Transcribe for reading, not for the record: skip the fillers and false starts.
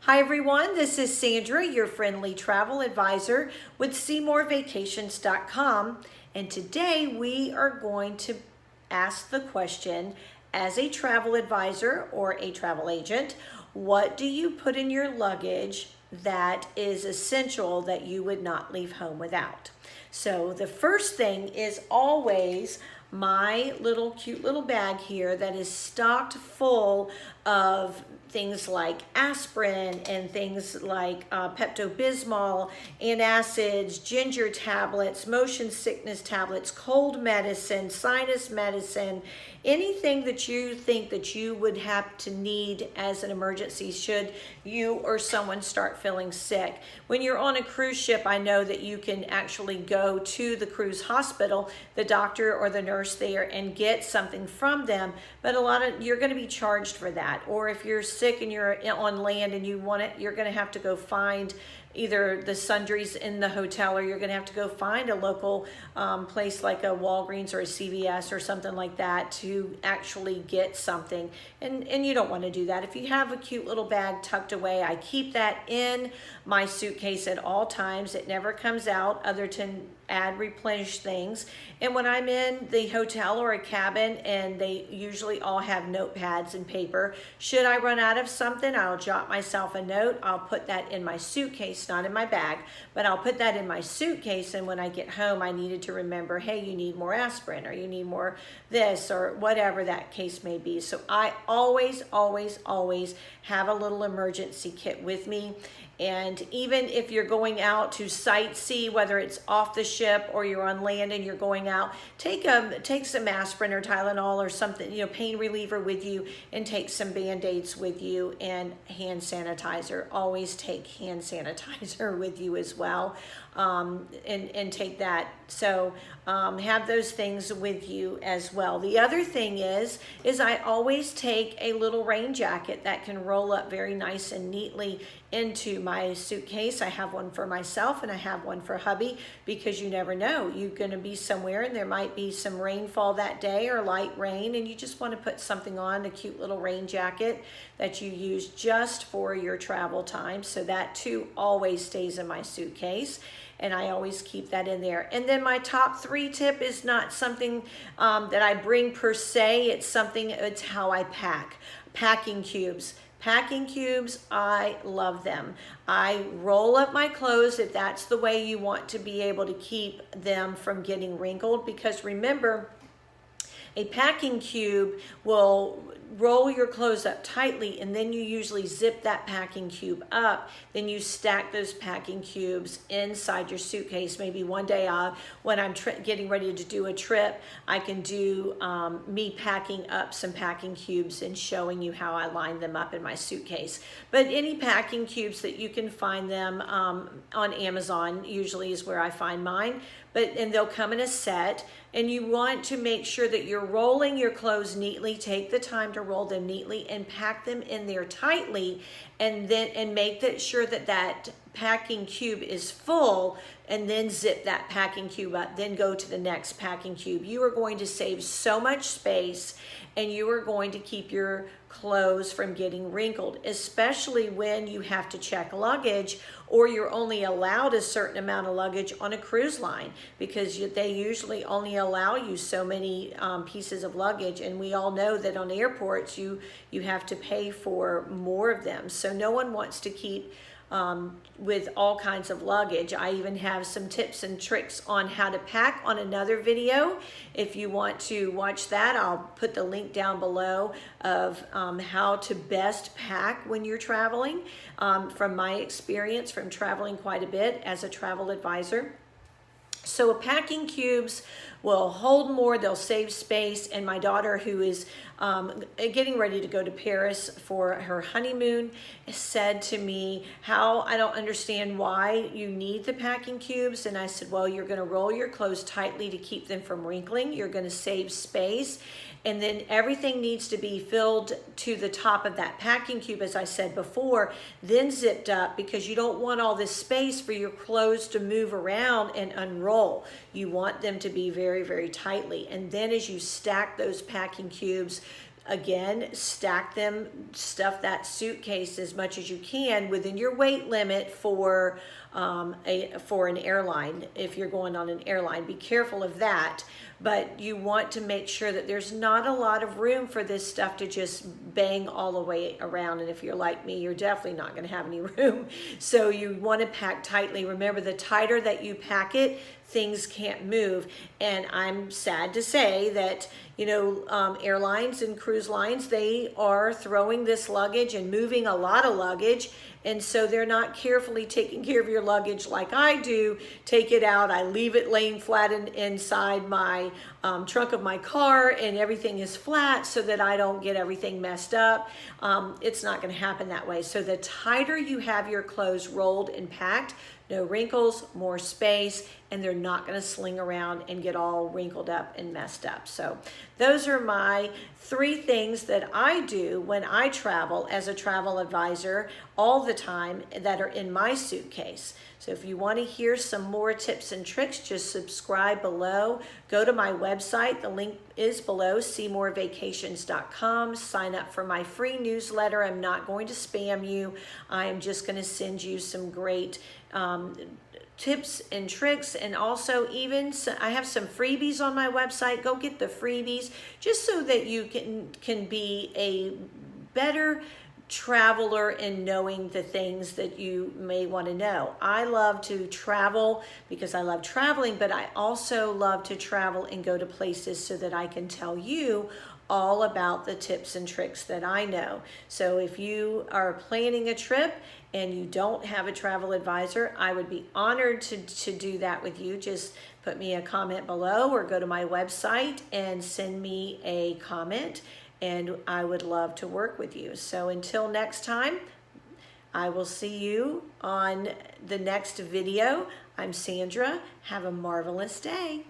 Hi everyone, this is Sandra, your friendly travel advisor with SeyMourVacations.com, and today we are going to ask the question, as a travel advisor or a travel agent, what do you put in your luggage that is essential that you would not leave home without? So the first thing is always my cute little bag here that is stocked full of things like aspirin and things like Pepto-Bismol, antacids, ginger tablets, motion sickness tablets, cold medicine, sinus medicine, anything that you think that you would have to need as an emergency should you or someone start feeling sick. When you're on a cruise ship, I know that you can actually go to the cruise hospital, the doctor or the nurse there, and get something from them, but you're going to be charged for that. Or if you're sick and you're on land and you want it, you're going to have to go find either the sundries in the hotel, or you're going to have to go find a local place like a Walgreens or a CVS or something like that to actually get something. And you don't want to do that. If you have a cute little bag tucked away, I keep that in my suitcase at all times. It never comes out other than replenish things. And when I'm in the hotel or a cabin, and they usually all have notepads and paper, should I run out of something, I'll jot myself a note. I'll put that in my suitcase, not in my bag, but I'll put that in my suitcase. And when I get home, I needed to remember, hey, you need more aspirin, or you need more this, or whatever that case may be. So I always have a little emergency kit with me. And even if you're going out to sightsee, whether it's off the ship or you're on land and you're going out, take some aspirin or Tylenol or something, pain reliever with you, and take some Band-Aids with you, and hand sanitizer. Always take hand sanitizer with you as well, and take that. So have those things with you as well. The other thing is I always take a little rain jacket that can roll up very nice and neatly into my suitcase. I have one for myself and I have one for hubby, because you never know. You're going to be somewhere and there might be some rainfall that day, or light rain, and you just want to put something on, a cute little rain jacket that you use just for your travel time. So that too always stays in my suitcase, and I always keep that in there. And then my top 3 tip is not something that I bring per se. It's how I pack. Packing cubes. Packing cubes, I love them. I roll up my clothes if that's the way you want to be able to keep them from getting wrinkled, because remember, a packing cube will roll your clothes up tightly, and then you usually zip that packing cube up. Then you stack those packing cubes inside your suitcase. Maybe one day when I'm getting ready to do a trip, I can do me packing up some packing cubes and showing you how I line them up in my suitcase. But any packing cubes that you can find them on Amazon usually is where I find mine. And they'll come in a set, and you want to make sure that you're rolling your clothes neatly. Take the time to roll them neatly and pack them in there tightly, and make sure that packing cube is full, and then zip that packing cube up, then go to the next packing cube. You are going to save so much space, and you are going to keep your clothes from getting wrinkled, especially when you have to check luggage, or you're only allowed a certain amount of luggage on a cruise line, because they usually only allow you so many pieces of luggage, and we all know that on airports you have to pay for more of them. So no one wants to keep with all kinds of luggage. I even have some tips and tricks on how to pack on another video. If you want to watch that, I'll put the link down below of how to best pack when you're traveling, from my experience from traveling quite a bit as a travel advisor. So packing cubes will hold more, they'll save space. And my daughter, who is getting ready to go to Paris for her honeymoon, said to me, how I don't understand why you need the packing cubes. And I said, well, you're going to roll your clothes tightly to keep them from wrinkling. You're going to save space. And then everything needs to be filled to the top of that packing cube, as I said before, then zipped up, because you don't want all this space for your clothes to move around and unroll. You want them to be very, very tightly. And then as you stack those packing cubes Again, stack them, stuff that suitcase as much as you can within your weight limit for an airline. If you're going on an airline, be careful of that. But you want to make sure that there's not a lot of room for this stuff to just bang all the way around. And if you're like me, you're definitely not going to have any room. So you want to pack tightly. Remember, the tighter that you pack it, things can't move. And I'm sad to say that, you know, airlines and cruise lines, they are throwing this luggage and moving a lot of luggage. And so they're not carefully taking care of your luggage like I do. Take it out, I leave it laying flat inside my trunk of my car, and everything is flat so that I don't get everything messed up. It's not going to happen that way. So the tighter you have your clothes rolled and packed, no wrinkles, more space, and they're not going to sling around and get all wrinkled up and messed up. So those are my 3 things that I do when I travel as a travel advisor all the time that are in my suitcase. So if you want to hear some more tips and tricks, just subscribe below. Go to my website. The link is below, seamorevacations.com. Sign up for my free newsletter. I'm not going to spam you. I am just going to send you some great tips and tricks, and also even I have some freebies on my website. Go get the freebies just so that you can be a better traveler in knowing the things that you may want to know. I love to travel because I love traveling, but I also love to travel and go to places so that I can tell you all about the tips and tricks that I know. So if you are planning a trip and you don't have a travel advisor, I would be honored to do that with you. Just put me a comment below or go to my website and send me a comment, and I would love to work with you. So until next time, I will see you on the next video. I'm Sandra. Have a marvelous day.